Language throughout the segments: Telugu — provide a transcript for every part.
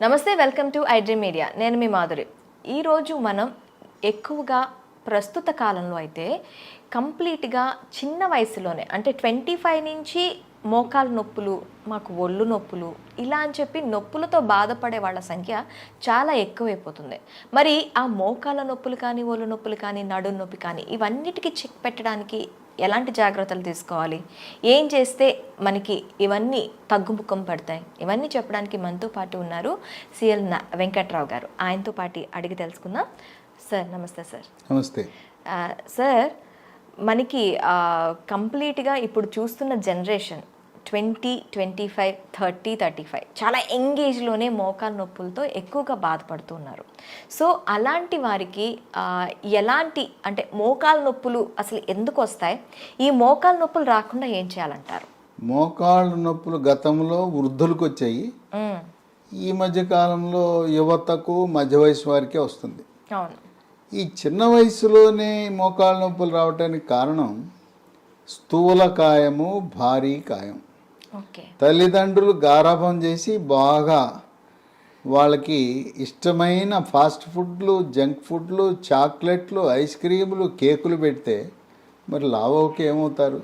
నమస్తే, వెల్కమ్ టు ఐడ్రీమ్ మీడియా. నేను మీ మాధురి. ఈరోజు మనం ఎక్కువగా ప్రస్తుత కాలంలో అయితే కంప్లీట్గా చిన్న వయసులోనే అంటే 25 నుంచి మోకాలు నొప్పులు, మాకు ఒళ్ళు నొప్పులు ఇలా అని చెప్పి నొప్పులతో బాధపడే వాళ్ళ సంఖ్య చాలా ఎక్కువైపోతుంది. మరి ఆ మోకాల నొప్పులు కానీ, ఒళ్ళు నొప్పులు కానీ, నడుము నొప్పి కానీ ఇవన్నిటికీ చెక్ పెట్టడానికి ఎలాంటి జాగ్రత్తలు తీసుకోవాలి, ఏం చేస్తే మనకి ఇవన్నీ తగ్గుముఖం పడతాయి, ఇవన్నీ చెప్పడానికి మనతో పాటు ఉన్నారు సిఎల్ వెంకట్రావు గారు. ఆయనతో పాటు అడిగి తెలుసుకుందాం. సార్ నమస్తే. సార్ నమస్తే. సార్, మనకి కంప్లీట్గా ఇప్పుడు చూస్తున్న జనరేషన్ 20, 25, 30, 35 చాలా ఎంగేజ్లోనే మోకాలు నొప్పులతో ఎక్కువగా బాధపడుతున్నారు. సో అలాంటి వారికి ఎలాంటి అంటే మోకాలు నొప్పులు అసలు ఎందుకు వస్తాయి, ఈ మోకాలు నొప్పులు రాకుండా ఏం చేయాలంటారు? మోకాళ్ళ నొప్పులు గతంలో వృద్ధులకు వచ్చాయి, ఈ మధ్య కాలంలో యువతకు మధ్య వయసు వారికే వస్తుంది. అవును. ఈ చిన్న వయసులోనే మోకాళ్ళ నొప్పులు రావడానికి కారణం స్థూలకాయము, భారీ కాయం. తల్లిదండ్రులు గారాబం చేసి బాగా వాళ్ళకి ఇష్టమైన ఫాస్ట్ ఫుడ్లు, జంక్ ఫుడ్లు, చాక్లెట్లు, ఐస్ క్రీములు, కేకులు పెడితే మరి లావోకి ఏమవుతారు?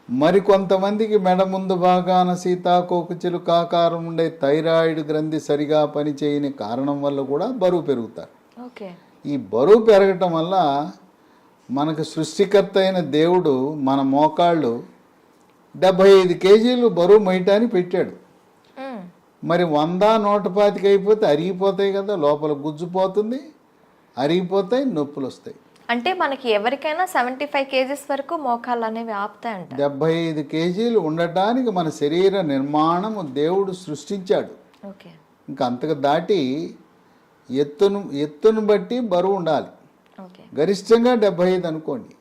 మరి కొంతమందికి మెడ ముందు భాగాన సీతాకోకచిలుక ఆకారం ఉండే థైరాయిడ్ గ్రంథి సరిగా పనిచేయని కారణం వల్ల కూడా బరువు పెరుగుతారు. ఈ బరువు పెరగటం వల్ల మనకు సృష్టికర్త అయిన దేవుడు మన మోకాళ్ళు 75 కేజీలు బరువు మోయటానికి పెట్టాడు. మరి 100, 125 అయిపోతే అరిగిపోతాయి కదా, లోపల గుజ్జుపోతుంది, అరిగిపోతాయి, నొప్పులు వస్తాయి. అంటే మనకి ఎవరికైనా 75 కేజీస్ వరకు మోకాళ్ళు అనేవి ఆపుతాయంట. 75 కేజీలు ఉండటానికి మన శరీర నిర్మాణము దేవుడు సృష్టించాడు. ఇంకా అంతకు దాటి ఎత్తును బట్టి బరువు ఉండాలి. గరిష్టంగా 75 అనుకోండి.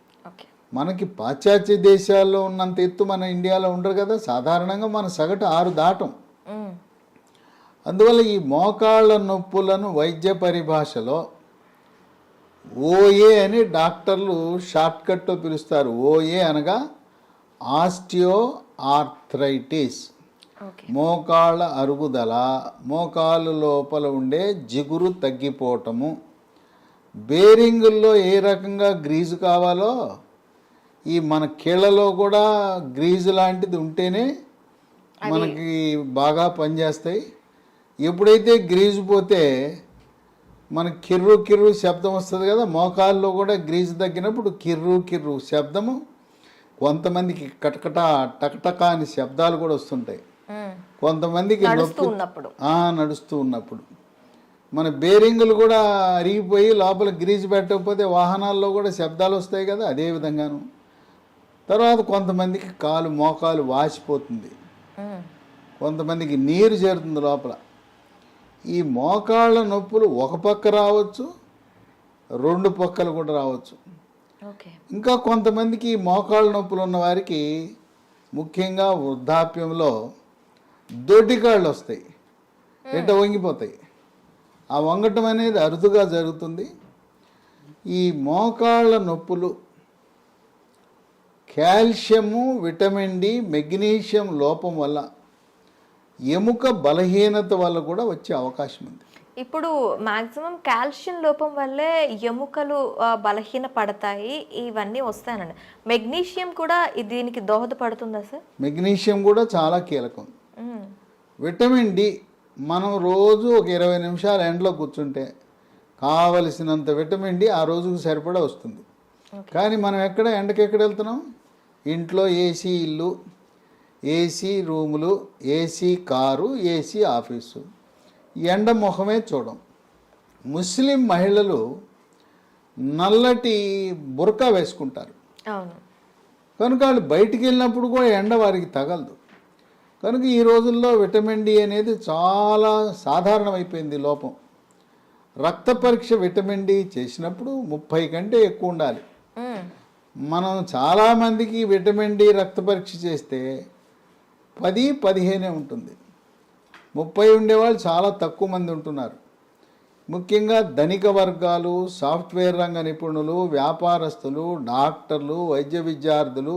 మనకి పాశ్చాత్య దేశాల్లో ఉన్నంత ఎత్తు మన ఇండియాలో ఉండరు కదా, సాధారణంగా మన సగటు 6 దాటం. అందువల్ల ఈ మోకాళ్ళ నొప్పులను వైద్య పరిభాషలో ఓఏ అని డాక్టర్లు షార్ట్కట్లో పిలుస్తారు. ఓఏ అనగా ఆస్టియో ఆర్థరైటిస్, మోకాళ్ళ అరుగుదల, మోకాలు లోపల ఉండే జిగురు తగ్గిపోవటము. బేరింగుల్లో ఏ రకంగా గ్రీజు కావాలో ఈ మన కీళ్ళలో కూడా గ్రీజు లాంటిది ఉంటేనే మనకి బాగా పనిచేస్తాయి. ఎప్పుడైతే గ్రీజు పోతే మనకి కిర్రు కిర్రు శబ్దం వస్తుంది కదా, మోకాల్లో కూడా గ్రీజు తగ్గినప్పుడు కిర్రు కిర్రు శబ్దము, కొంతమందికి కటకట టకటక అని శబ్దాలు కూడా వస్తుంటాయి. కొంతమందికి నడుస్తూ ఉన్నప్పుడు మన బేరింగులు కూడా అరిగిపోయి లోపల గ్రీజు పెట్టకపోతే వాహనాల్లో కూడా శబ్దాలు వస్తాయి కదా, అదే విధంగాను. తర్వాత కొంతమందికి మోకాలు వాసిపోతుంది, కొంతమందికి నీరు చేరుతుంది లోపల. ఈ మోకాళ్ళ నొప్పులు ఒక పక్క రావచ్చు, 2 పక్కలు కూడా రావచ్చు. ఇంకా కొంతమందికి మోకాళ్ళ నొప్పులు ఉన్న వారికి ముఖ్యంగా వృద్ధాప్యంలో దొడ్డికాళ్ళు వస్తాయి, వంగిపోతాయి. ఆ వంగటం అనేది అరుదుగా జరుగుతుంది. ఈ మోకాళ్ళ నొప్పులు కాల్షియము, విటమిన్ డి, మెగ్నీషియం లోపం వల్ల, ఎముక బలహీనత వల్ల కూడా వచ్చే అవకాశం ఉంది. ఇప్పుడు మాక్సిమం కాల్షియం లోపం వల్లే ఎముకలు బలహీన పడతాయి, ఇవన్నీ వస్తాయనండి. మెగ్నీషియం కూడా దీనికి దోహదపడుతుందా సార్? మెగ్నీషియం కూడా చాలా కీలకం. విటమిన్ డి మనం రోజు ఒక 20 నిమిషాలు ఎండలో కూర్చుంటే కావలసినంత విటమిన్ డి ఆ రోజుకు సరిపడా వస్తుంది. కానీ మనం ఎండకెక్కడ వెళ్తున్నాం? ఇంట్లో ఏసీ ఇల్లు, ఏసీ రూములు, ఏసీ కారు, ఏసీ ఆఫీసు, ఎండ ముఖమే చూడం. ముస్లిం మహిళలు నల్లటి బురకా వేసుకుంటారు కనుక వాళ్ళు బయటికి వెళ్ళినప్పుడు కూడా ఎండ వారికి తగలదు. కనుక ఈ రోజుల్లో విటమిన్ డి అనేది చాలా సాధారణమైపోయింది లోపం. రక్త పరీక్ష విటమిన్ డి చేసినప్పుడు 30 కంటే ఎక్కువ ఉండాలి. మనం చాలామందికి విటమిన్ డి రక్త పరీక్ష చేస్తే 10, 15 ఉంటుంది. 30 ఉండేవాళ్ళు చాలా తక్కువ మంది ఉంటున్నారు. ముఖ్యంగా ధనిక వర్గాలు, సాఫ్ట్వేర్ రంగ నిపుణులు, వ్యాపారస్తులు, డాక్టర్లు, వైద్య విద్యార్థులు,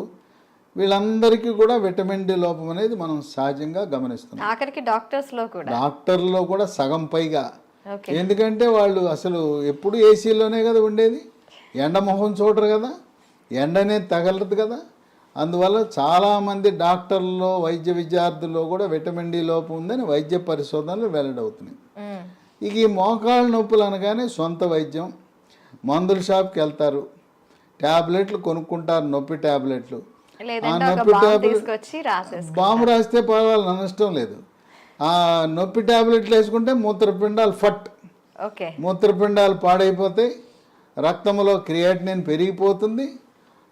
వీళ్ళందరికీ కూడా విటమిన్ డి లోపం అనేది మనం సహజంగా గమనిస్తున్నాం. ఆఖరికి డాక్టర్స్లో కూడా డాక్టర్లో కూడా సగం పైగా. ఓకే. ఎందుకంటే వాళ్ళు అసలు ఎప్పుడు ఏసీలోనే కదా ఉండేది, ఎండ మొహం చూడరు కదా, ఎండ అనేది తగలదు కదా. అందువల్ల చాలామంది డాక్టర్లలో వైద్య విద్యార్థుల్లో కూడా విటమిన్ డి లోపం ఉందని వైద్య పరిశోధనలు వెల్లడవుతున్నాయి. ఇక ఈ మోకాళ్ళ నొప్పులు అనగానే సొంత వైద్యం, మందుల షాప్కి వెళ్తారు, ట్యాబ్లెట్లు కొనుక్కుంటారు, నొప్పి ట్యాబ్లెట్లు. ఆ నొప్పి ట్యాబ్లెట్ బాంబు రాస్తే పర్వాలేదు, నష్టం లేదు. ఆ నొప్పి ట్యాబ్లెట్లు వేసుకుంటే మూత్రపిండాలు మూత్రపిండాలు పాడైపోతాయి, రక్తంలో క్రియాటినిన్ పెరిగిపోతుంది.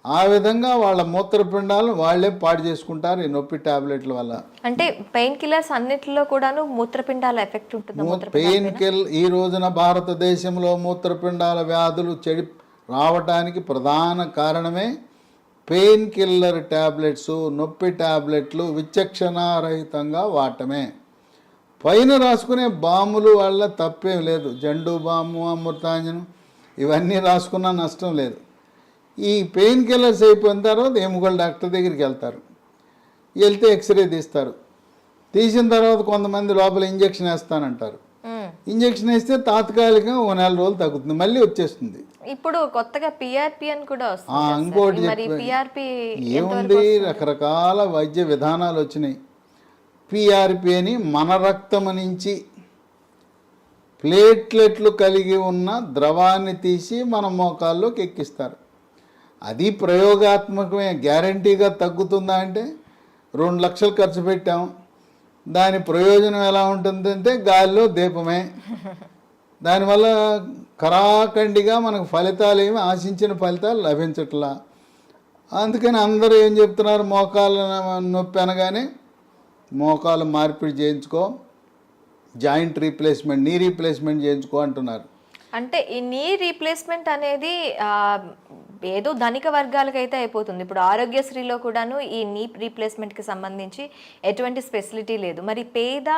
ఆ విధంగా వాళ్ళ మూత్రపిండాలను వాళ్ళే పాడు చేసుకుంటారు ఈ నొప్పి టాబ్లెట్ల వల్ల. అంటే పెయిన్ కిల్లర్స్ అన్నిటిలో కూడాను మూత్రపిండాల ఎఫెక్ట్ ఉంటుంది. పెయిన్ కిల్ ఈ రోజున భారతదేశంలో మూత్రపిండాల వ్యాధులు చెడి రావటానికి ప్రధాన కారణమే పెయిన్ కిల్లర్ టాబ్లెట్స్, నొప్పి టాబ్లెట్లు విచక్షణారహితంగా వాడటమే. పైన రాసుకునే బాములు వల్ల తప్పేం లేదు, జండు బాము, అమృతాంజనం ఇవన్నీ రాసుకున్నా నష్టం లేదు. ఈ పెయిన్ కిల్లర్స్ అయిపోయిన తర్వాత ఎముకల డాక్టర్ దగ్గరికి వెళ్తారు, వెళ్తే ఎక్స్రే తీస్తారు, తీసిన తర్వాత కొంతమంది లోపల ఇంజక్షన్ వేస్తానంటారు. ఇంజక్షన్ వేస్తే తాత్కాలికంగా 1 నెల రోజులు తగ్గుతుంది, మళ్ళీ వచ్చేస్తుంది. ఇప్పుడు కొత్తగా పిఆర్పి అని కూడా వస్తుంది. ఇంకోటి ఏముంది, రకరకాల వైద్య విధానాలు వచ్చినాయి. పిఆర్పి అని మన రక్తం నుంచి ప్లేట్లెట్లు కలిగి ఉన్న ద్రవాన్ని తీసి మన మోకాల్లోకి ఎక్కిస్తారు. అది ప్రయోగాత్మకమే, గ్యారంటీగా తగ్గుతుందా అంటే 2 లక్షలు ఖర్చు పెట్టాం, దాని ప్రయోజనం ఎలా ఉంటుందంటే గాలిలో దీపమే. దానివల్ల కరాఖండిగా మనకు ఫలితాలు ఏమి ఆశించిన ఫలితాలు లభించట్లా. అందుకని అందరూ ఏం చెప్తున్నారు, మోకాళ్ళ నొప్పి అనగానే మోకాలు మార్పిడి చేయించుకో, జాయింట్ రీప్లేస్మెంట్, నీ రీప్లేస్మెంట్ చేయించుకో అంటున్నారు. అంటే ఈ నీ రీప్లేస్మెంట్ అనేది ఏదో ధనిక వర్గాలకైతే అయిపోతుంది. ఇప్పుడు ఆరోగ్యశ్రీలో కూడాను ఈ నీ రీప్లేస్మెంట్కి సంబంధించి ఎటువంటి ఫెసిలిటీ లేదు. మరి పేద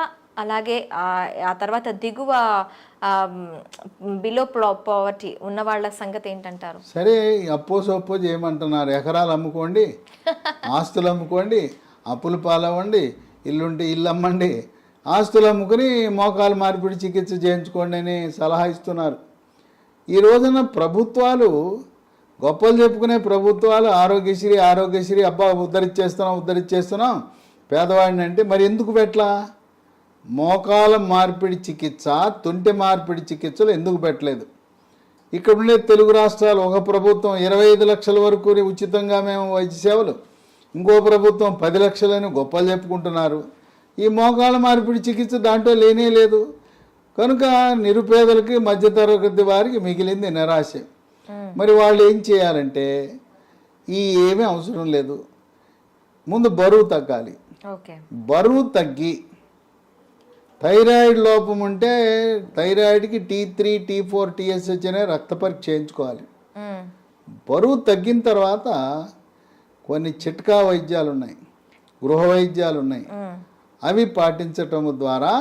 అలాగే ఆ తర్వాత దిగువ బిలో పవర్టీ ఉన్న వాళ్ళ సంగతి ఏంటంటారు? సరే, అప్పో చేయమంటున్నారు. ఎకరాలు అమ్ముకోండి, ఆస్తులు అమ్ముకోండి, అప్పులు పాలవ్వండి, ఇల్లుంటే ఇల్లు అమ్మండి, ఆస్తులు అమ్ముకుని మోకాలు మార్పిడి చికిత్స చేయించుకోండి అని సలహా ఇస్తున్నారు. ఈ రోజున ప్రభుత్వాలు, గొప్పలు చెప్పుకునే ప్రభుత్వాలు ఆరోగ్యశ్రీ అబ్బా ఉద్ధరించేస్తున్నాం పేదవాడిని అంటే, మరి ఎందుకు పెట్టలా? మోకాల మార్పిడి చికిత్స, తుంటి మార్పిడి చికిత్సలు ఎందుకు పెట్టలేదు? ఇక్కడ ఉండే తెలుగు రాష్ట్రాలు, ఒక ప్రభుత్వం 25 లక్షల వరకు ఉచితంగా మేము వైద్య సేవలు, ఇంకో ప్రభుత్వం 10 లక్షలని గొప్పలు చెప్పుకుంటున్నారు. ఈ మోకాళ్ళ మార్పిడి చికిత్స దాంట్లో లేనే లేదు. కనుక నిరుపేదలకి, మధ్యతరగతి వారికి మిగిలింది నిరాశ. మరి వాళ్ళు ఏం చేయాలంటే, ఏమీ అవసరం లేదు, ముందు బరువు తగ్గాలి. బరువు తగ్గి థైరాయిడ్ లోపం ఉంటే థైరాయిడ్కి T3, T4, TSH అనే రక్త పరీక్ష చేయించుకోవాలి. బరువు తగ్గిన తర్వాత కొన్ని చిట్కా వైద్యాలు ఉన్నాయి, గృహ వైద్యాలు ఉన్నాయి. అవి పాటించటం ద్వారా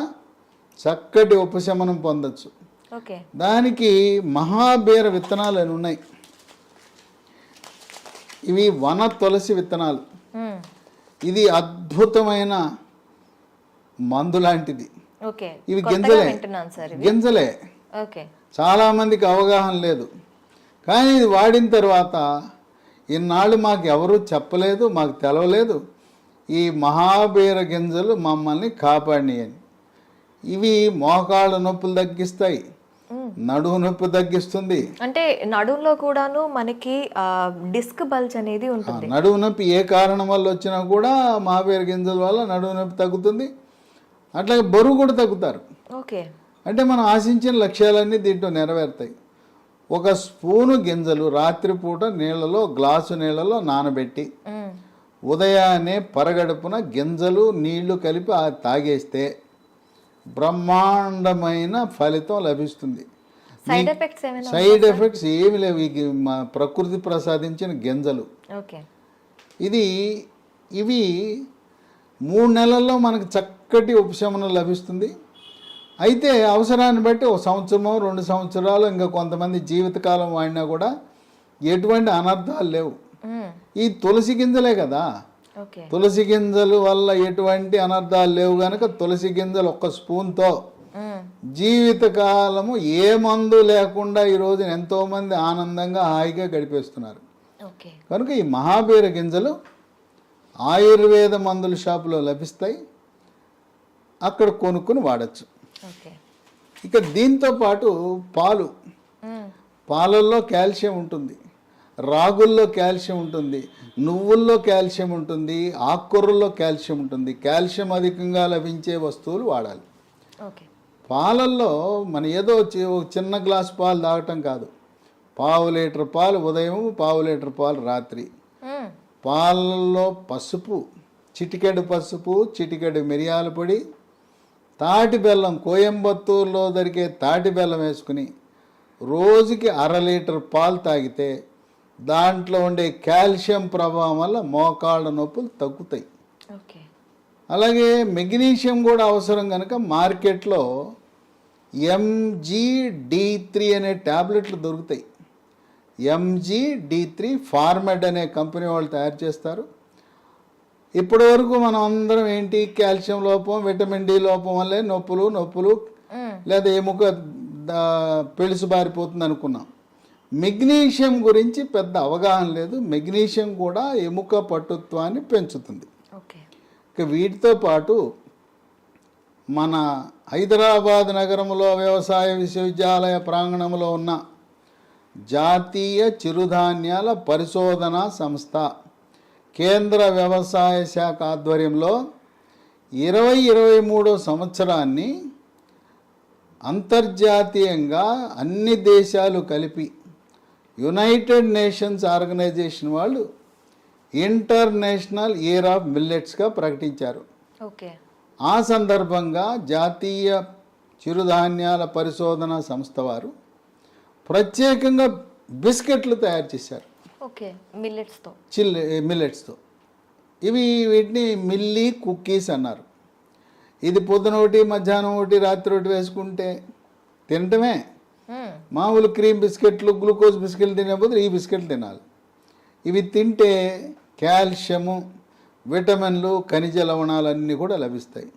చక్కటి ఉపశమనం పొందొచ్చు. దానికి మహాబీర విత్తనాలు అని ఉన్నాయి. ఇవి వన తులసి విత్తనాలు. ఇది అద్భుతమైన మందు లాంటిది. ఇవి గింజలే. చాలా మందికి అవగాహన లేదు. కానీ ఇది వాడిన తర్వాత ఇన్నాళ్ళు మాకు ఎవరూ చెప్పలేదు, మాకు తెలవలేదు, ఈ మహాబీర గింజలు మమ్మల్ని కాపాడినాయని. ఇవి మోకాళ్ళ నొప్పులు తగ్గిస్తాయి, నడుము నొప్పి తగ్గిస్తుంది. అంటే నడుములో కూడాను మనకి డిస్క్ బల్జ్ అనేది ఉంటుంది. నడుము నొప్పి ఏ కారణం వల్ల వచ్చినా కూడా మహాబీర గింజల వల్ల నడుము నొప్పి తగ్గుతుంది. అట్లాగే బరువు కూడా తగ్గుతారు. అంటే మనం ఆశించిన లక్ష్యాలన్నీ దీంట్లో నెరవేరుతాయి. 1 స్పూను గింజలు రాత్రిపూట నీళ్ళలో, గ్లాసు నీళ్ళలో నానబెట్టి ఉదయాన్నే పరగడుపున గింజలు నీళ్లు కలిపి తాగేస్తే బ్రహ్మాండమైన ఫలితం లభిస్తుంది. సైడ్ ఎఫెక్ట్స్ ఏమి లేవు. మా ప్రకృతి ప్రసాదించిన గింజలు. ఇవి 3 నెలల్లో మనకు చక్కటి ఉపశమనం లభిస్తుంది. అయితే అవసరాన్ని బట్టి 1 సంవత్సరమో 2 సంవత్సరాలు, ఇంకా కొంతమంది జీవితకాలం వాడినా కూడా ఎటువంటి అనర్థాలు లేవు. ఈ తులసి గింజలే కదా, ఓకే. తులసి గింజలు వల్ల ఎటువంటి అనర్థాలు లేవు కనుక తులసి గింజలు ఒక్క స్పూన్తో జీవితకాలము ఏ మందు లేకుండా ఈ రోజున ఎంతోమంది ఆనందంగా హాయిగా గడిపేస్తున్నారు. ఓకే. కనుక ఈ మహాబీర గింజలు ఆయుర్వేద మందుల షాపులో లభిస్తాయి, అక్కడ కొనుక్కుని వాడచ్చు. ఓకే. ఇక దీంతో పాటు పాలు, పాలల్లో కాల్షియం ఉంటుంది, రాగుల్లో కాల్షియం ఉంటుంది, నువ్వుల్లో కాల్షియం ఉంటుంది, ఆకుకూరల్లో కాల్షియం ఉంటుంది. కాల్షియం అధికంగా లభించే వస్తువులు వాడాలి. ఓకే. పాలల్లో మన ఏదో ఒక చిన్న గ్లాస్ పాలు తాగటం కాదు, పావు లీటర్ పాలు ఉదయం, పావు లీటర్ పాలు రాత్రి. పాలల్లో పసుపు, చిటికెడు పసుపు, చిటికెడు మిరియాల పొడి, తాటి బెల్లం, కోయంబత్తూరులో దొరికే తాటి బెల్లం వేసుకుని రోజుకి 1/2 లీటర్ పాలు తాగితే దాంట్లో ఉండే కాల్షియం ప్రభావం వల్ల మోకాళ్ళ నొప్పులు తగ్గుతాయి. ఓకే. అలాగే మెగ్నీషియం కూడా అవసరం కనుక మార్కెట్లో MGD3 అనే ట్యాబ్లెట్లు దొరుకుతాయి. MGD3 ఫార్మెడ్ అనే కంపెనీ వాళ్ళు తయారు చేస్తారు. ఇప్పటి వరకు మనం అందరం ఏంటి, కాల్షియం లోపం, విటమిన్ డి లోపం వల్లే నొప్పులు లేదా ఎముక పెళుసు బారిపోతుంది అనుకున్నాం. మెగ్నీషియం గురించి పెద్ద అవగాహన లేదు. మెగ్నీషియం కూడా ఎముక పటుత్వాన్ని పెంచుతుంది. ఇక వీటితో పాటు మన హైదరాబాద్ నగరంలో వ్యవసాయ విశ్వవిద్యాలయ ప్రాంగణంలో ఉన్న జాతీయ చిరుధాన్యాల పరిశోధనా సంస్థ కేంద్ర వ్యవసాయ శాఖ ఆధ్వర్యంలో 2023 సంవత్సరాన్ని అంతర్జాతీయంగా అన్ని దేశాలు కలిపి యునైటెడ్ నేషన్స్ ఆర్గనైజేషన్ వాళ్ళు ఇంటర్నేషనల్ ఇయర్ ఆఫ్ మిల్లెట్స్గా ప్రకటించారు. ఓకే. ఆ సందర్భంగా జాతీయ చిరుధాన్యాల పరిశోధన సంస్థ వారు ప్రత్యేకంగా బిస్కెట్లు తయారు చేశారు. ఓకే. మిల్లెట్స్తో. మిల్లెట్స్తో. వీటిని మిల్లీ కుక్కీస్ అన్నారు. ఇది పొద్దున ఒకటి, మధ్యాహ్నం ఒకటి, రాత్రి ఒకటి వేసుకుంటే తినటమే. మామూలు క్రీమ్ బిస్కెట్లు, గ్లూకోజ్ బిస్కెట్లు తినే బదులు ఈ బిస్కెట్లు తినాలి. ఇవి తింటే కాల్షియము, విటమిన్లు, ఖనిజ లవణాలన్నీ కూడా లభిస్తాయి.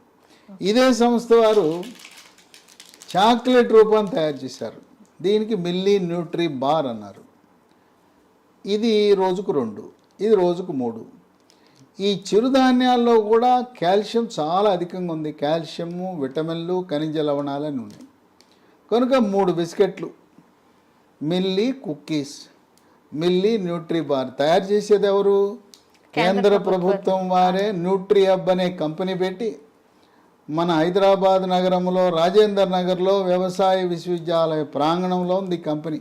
ఇదే సంస్థ వారు చాక్లెట్ రూపాన్ని తయారు చేశారు. దీనికి మిల్లీ న్యూట్రీ బార్ అన్నారు. ఇది రోజుకు 2, ఇది రోజుకు 3. ఈ చిరుధాన్యాల్లో కూడా కాల్షియం చాలా అధికంగా ఉంది. కాల్షియము, విటమిన్లు, ఖనిజ లవణాలని ఉన్నాయి. కనుక 3 బిస్కెట్లు, milli cookies, milli Nutri bar తయారు చేసేది ఎవరు? కేంద్ర ప్రభుత్వం వారే న్యూట్రీ హబ్ అనే కంపెనీ పెట్టి మన హైదరాబాద్ నగరంలో రాజేందర్ నగర్లో వ్యవసాయ విశ్వవిద్యాలయ ప్రాంగణంలో ఉంది కంపెనీ.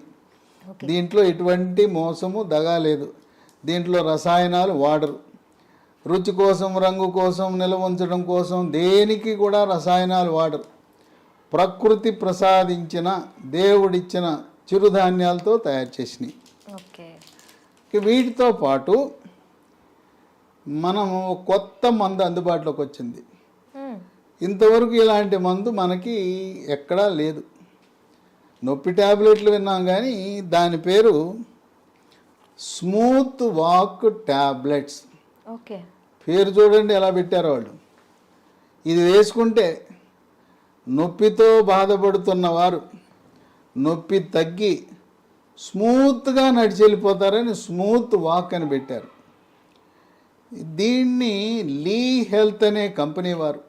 దీంట్లో ఎటువంటి మోసము, దగా లేదు. దీంట్లో రసాయనాలు వాడరు. రుచి కోసం, రంగు కోసం, నిల్వ ఉంచడం కోసం దేనికి కూడా రసాయనాలు వాడరు. ప్రకృతి ప్రసాదించిన, దేవుడిచ్చిన చిరుధాన్యాలతో తయారు చేసినాయి. వీటితో పాటు మనము కొత్త మందు అందుబాటులోకి వచ్చింది. ఇంతవరకు ఇలాంటి మందు మనకి ఎక్కడా లేదు. నొప్పి ట్యాబ్లెట్లు విన్నాం కానీ దాని పేరు స్మూత్ వాక్ ట్యాబ్లెట్స్. ఓకే. పేరు చూడండి ఎలా పెట్టారో వాళ్ళు. ఇది వేసుకుంటే నొప్పితో బాధపడుతున్న వారు నొప్పి తగ్గి స్మూత్గా నడిచి వెళ్ళిపోతారని స్మూత్ వాక్ అని పెట్టారు. దీన్ని లీ హెల్త్ అనే కంపెనీ వారు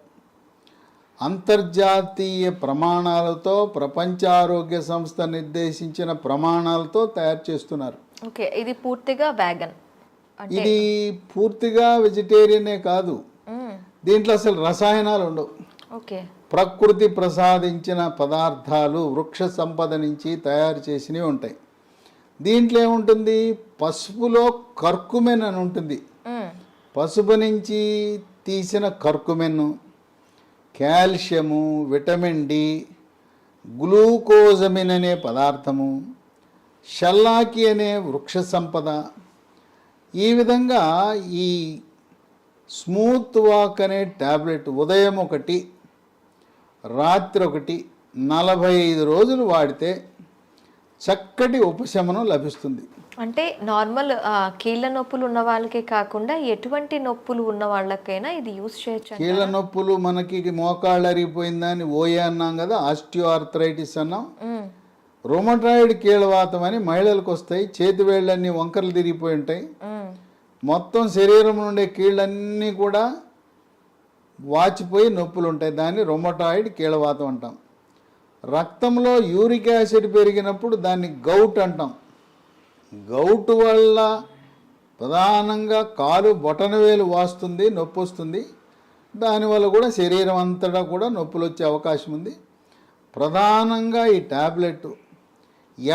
అంతర్జాతీయ ప్రమాణాలతో, ప్రపంచ ఆరోగ్య సంస్థ నిర్దేశించిన ప్రమాణాలతో తయారు చేస్తున్నారు. ఓకే. ఇది పూర్తిగా వ్యాగన్. ఇది పూర్తిగా వెజిటేరియనే కాదు, దీంట్లో అసలు రసాయనాలు ఉండవు. ఓకే. ప్రకృతి ప్రసాదించిన పదార్థాలు, వృక్ష సంపద నుంచి తయారు చేసినవి ఉంటాయి. దీంట్లో ఏముంటుంది? పసుపులో కర్కుమెన్ అని ఉంటుంది. పసుపు నుంచి తీసిన కర్కుమెన్, కాల్షియము, విటమిన్ డి, గ్లూకోజమిన్ అనే పదార్థము, షల్లాకి అనే వృక్ష సంపద. ఈ విధంగా ఈ స్మూత్ వాక్ అనే ట్యాబ్లెట్ ఉదయం 1, రాత్రి 1, 45 రోజులు వాడితే చక్కటి ఉపశమనం లభిస్తుంది. అంటే నార్మల్ కీళ్ళ నొప్పులు ఉన్న వాళ్ళకే కాకుండా ఎటువంటి నొప్పులు ఉన్న వాళ్ళకైనా ఇది యూస్ చేయొచ్చు. కీళ్ళ నొప్పులు మనకి మోకాళ్ళు అరిగిపోయిందని ఓఏ అన్నాం కదా, ఆస్టియో ఆర్థరైటిస్ అన్నాం. రొమటాయిడ్ కీళ్ళవాతం అని మహిళలకు వస్తాయి. చేతి వేళ్ళన్నీ వంకరలు తిరిగిపోయి ఉంటాయి. మొత్తం శరీరం నుండే కీళ్ళన్నీ కూడా వాచిపోయి నొప్పులు ఉంటాయి. దాన్ని రొమటాయిడ్ కీళ్ళవాతం అంటాం. రక్తంలో యూరిక్ యాసిడ్ పెరిగినప్పుడు దాన్ని గౌట్ అంటాం. గౌట్ వల్ల ప్రధానంగా కాలు బొటనవేలు వాస్తుంది, నొప్పి వస్తుంది. దానివల్ల కూడా శరీరం అంతటా కూడా నొప్పులు వచ్చే అవకాశం ఉంది. ప్రధానంగా ఈ ట్యాబ్లెట్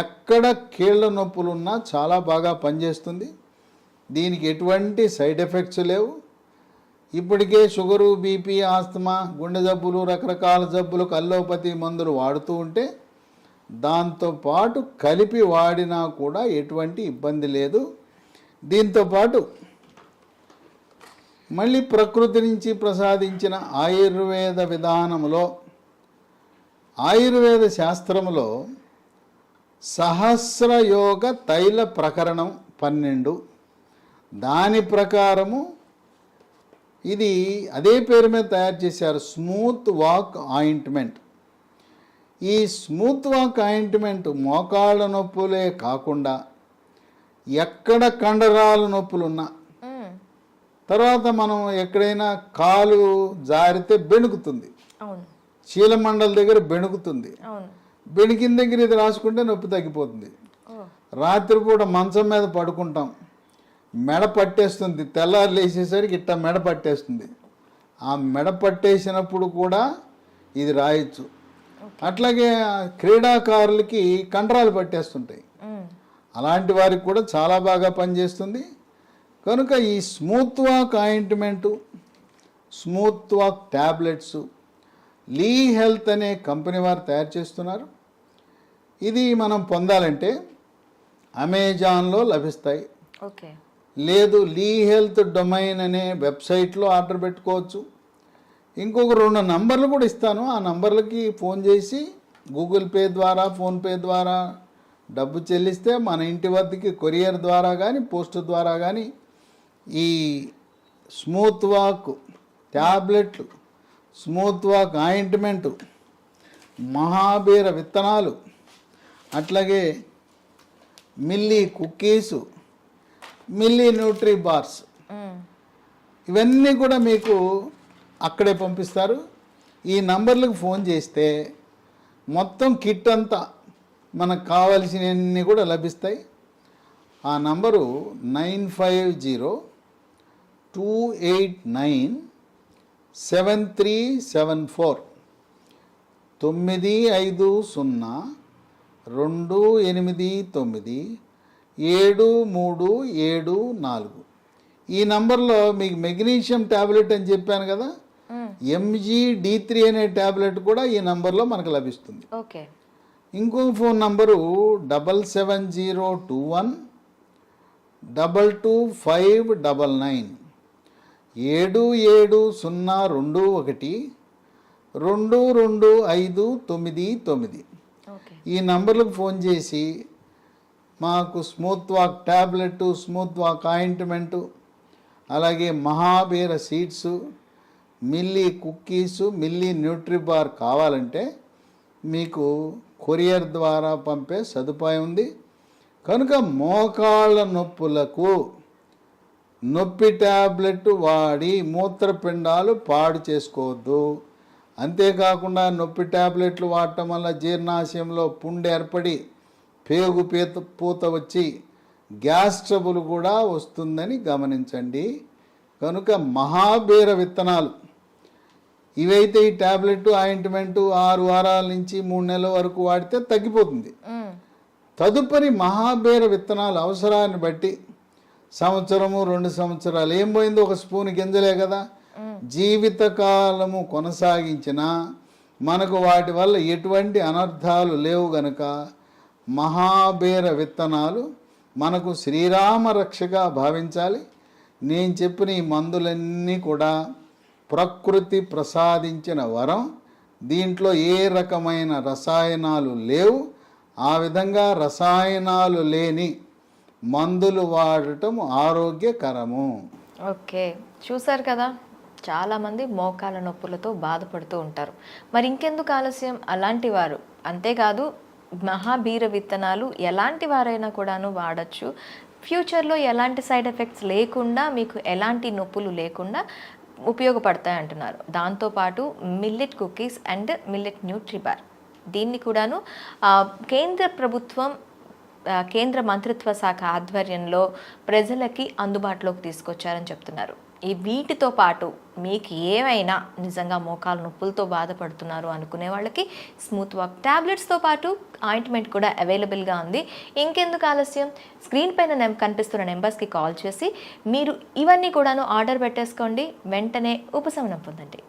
ఎక్కడ కీళ్ళ నొప్పులు ఉన్నా చాలా బాగా పనిచేస్తుంది. దీనికి ఎటువంటి సైడ్ ఎఫెక్ట్స్ లేవు. ఇప్పటికే షుగరు, బీపీ, ఆస్తమా, గుండె జబ్బులు, రకరకాల జబ్బులకు అల్లోపతి మందులు వాడుతూ ఉంటే దాంతోపాటు కలిపి వాడినా కూడా ఎటువంటి ఇబ్బంది లేదు. దీంతోపాటు మళ్ళీ ప్రకృతి నుంచి ప్రసాదించిన ఆయుర్వేద విధానంలో, ఆయుర్వేద శాస్త్రంలో సహస్రయోగ తైల ప్రకరణం 12, దాని ప్రకారము ఇది అదే పేరు మీద తయారు చేశారు, స్మూత్ వాక్ ఆయింట్మెంట్. ఈ స్మూత్ వాక్ ఆయింట్మెంట్ మోకాళ్ళ నొప్పులే కాకుండా ఎక్కడ కండరాల నొప్పులున్నా, తర్వాత మనం ఎక్కడైనా కాలు జారితే బెణుకుతుంది, చీలమండల దగ్గర బెణుకుతుంది, బెణికిన దగ్గర ఇది రాసుకుంటే నొప్పి తగ్గిపోతుంది. రాత్రిపూట మంచం మీద పడుకుంటాం, మెడ పట్టేస్తుంది, తెల్లారు లేచేసరికి ఇట్లా మెడ పట్టేస్తుంది. ఆ మెడ పట్టేసినప్పుడు కూడా ఇది రాయొచ్చు. అట్లాగే క్రీడాకారులకి కండరాలు పట్టేస్తుంటాయి, అలాంటి వారికి కూడా చాలా బాగా పనిచేస్తుంది. కనుక ఈ smooth walk ointment, smooth walk tablets Lee health అనే కంపెనీ వారు తయారు చేస్తున్నారు. ఇది మనం పొందాలంటే అమెజాన్లో లభిస్తాయి. ఓకే, లేదు లీ హెల్త్ డొమైన్ అనే వెబ్సైట్లో ఆర్డర్ పెట్టుకోవచ్చు. ఇంకొక 2 నంబర్లు కూడా ఇస్తాను. ఆ నంబర్లకి ఫోన్ చేసి గూగుల్ పే ద్వారా, ఫోన్పే ద్వారా డబ్బు చెల్లిస్తే మన ఇంటి వద్దకి కొరియర్ ద్వారా కానీ, పోస్ట్ ద్వారా కానీ ఈ స్మూత్ వాక్ ట్యాబ్లెట్లు, స్మూత్ వాక్ ఆయింట్మెంటు, మహాబీర విత్తనాలు, అట్లాగే మిల్లీ కుక్కీసు, మిల్లీ న్యూట్రీ బార్స్, ఇవన్నీ కూడా మీకు అక్కడే పంపిస్తారు. ఈ నంబర్లకు ఫోన్ చేస్తే మొత్తం కిట్ అంతా మనకు కావలసినవన్నీ కూడా లభిస్తాయి. ఆ నంబరు 9502897374 9502897374. ఈ నంబర్లో మీకు మెగ్నీషియం ట్యాబ్లెట్ అని చెప్పాను కదా, MGD3 అనే ట్యాబ్లెట్ కూడా ఈ నంబర్లో మనకు లభిస్తుంది. ఓకే, ఇంకొక ఫోన్ నంబరు 77021222599 7702122599. ఈ నంబర్లకు ఫోన్ చేసి మాకు smooth walk tablet, smooth walk ointment, అలాగే మహాబీర సీడ్స్, మిల్లీ కుక్కీసు, మిల్లీ న్యూట్రీబార్ కావాలంటే మీకు కొరియర్ ద్వారా పంపే సదుపాయం ఉంది. కనుక మోకాళ్ళ నొప్పులకు నొప్పి ట్యాబ్లెట్ వాడి మూత్రపిండాలు పాడు చేసుకోవద్దు. అంతేకాకుండా నొప్పి ట్యాబ్లెట్లు వాడటం వల్ల జీర్ణాశయంలో పుండు ఏర్పడి పేగు పూత వచ్చి గ్యాస్ ట్రబుల్ కూడా వస్తుందని గమనించండి. కనుక మహాబీర విత్తనాలు ఇవైతే ఈ ట్యాబ్లెట్, ఆయింట్మెంటు 6 వారాల నుంచి 3 నెలల వరకు వాడితే తగ్గిపోతుంది. తదుపరి మహాబీర విత్తనాలు అవసరాన్ని బట్టి సంవత్సరము, 2 సంవత్సరాలు ఏం పోయిందో, ఒక స్పూన్ గింజలే కదా, జీవితకాలము కొనసాగించిన మనకు వాటి వల్ల ఎటువంటి అనర్థాలు లేవు గనక మహాబీర విత్తనాలు మనకు శ్రీరామ రక్షగా భావించాలి. నేను చెప్పిన ఈ మందులన్నీ కూడా ప్రకృతి ప్రసాదించిన వరం. దీంట్లో ఏ రకమైన రసాయనాలు లేవు. ఆ విధంగా రసాయనాలు లేని మందులు వాడటం ఆరోగ్యకరము. ఓకే, చూసారు కదా, చాలామంది మోకాల నొప్పులతో బాధపడుతూ ఉంటారు. మరి ఇంకెందుకు ఆలస్యం? అలాంటి వారు అంతేకాదు, మహాబీర విత్తనాలు ఎలాంటి వారైనా కూడాను వాడచ్చు. ఫ్యూచర్లో ఎలాంటి సైడ్ ఎఫెక్ట్స్ లేకుండా, మీకు ఎలాంటి నొప్పులు లేకుండా ఉపయోగపడతాయి అంటున్నారు. దాంతోపాటు మిల్లెట్ కుకీస్ అండ్ మిల్లెట్ న్యూట్రిబార్, దీన్ని కూడాను కేంద్ర ప్రభుత్వం కేంద్ర మంత్రిత్వ శాఖ ఆధ్వర్యంలో ప్రజలకి అందుబాటులోకి తీసుకొచ్చారని చెప్తున్నారు. ఈ వీటితో పాటు మీకు ఏమైనా నిజంగా మోకాలు నొప్పులతో బాధపడుతున్నారు అనుకునే వాళ్ళకి స్మూత్ వాక్ ట్యాబ్లెట్స్తో పాటు ఆయింట్మెంట్ కూడా అవైలబుల్గా ఉంది. ఇంకెందుకు ఆలస్యం? స్క్రీన్ పైన కనిపిస్తున్న నెంబర్స్కి కాల్ చేసి మీరు ఇవన్నీ కూడాను ఆర్డర్ పెట్టేసుకోండి. వెంటనే ఉపశమనం పొందండి.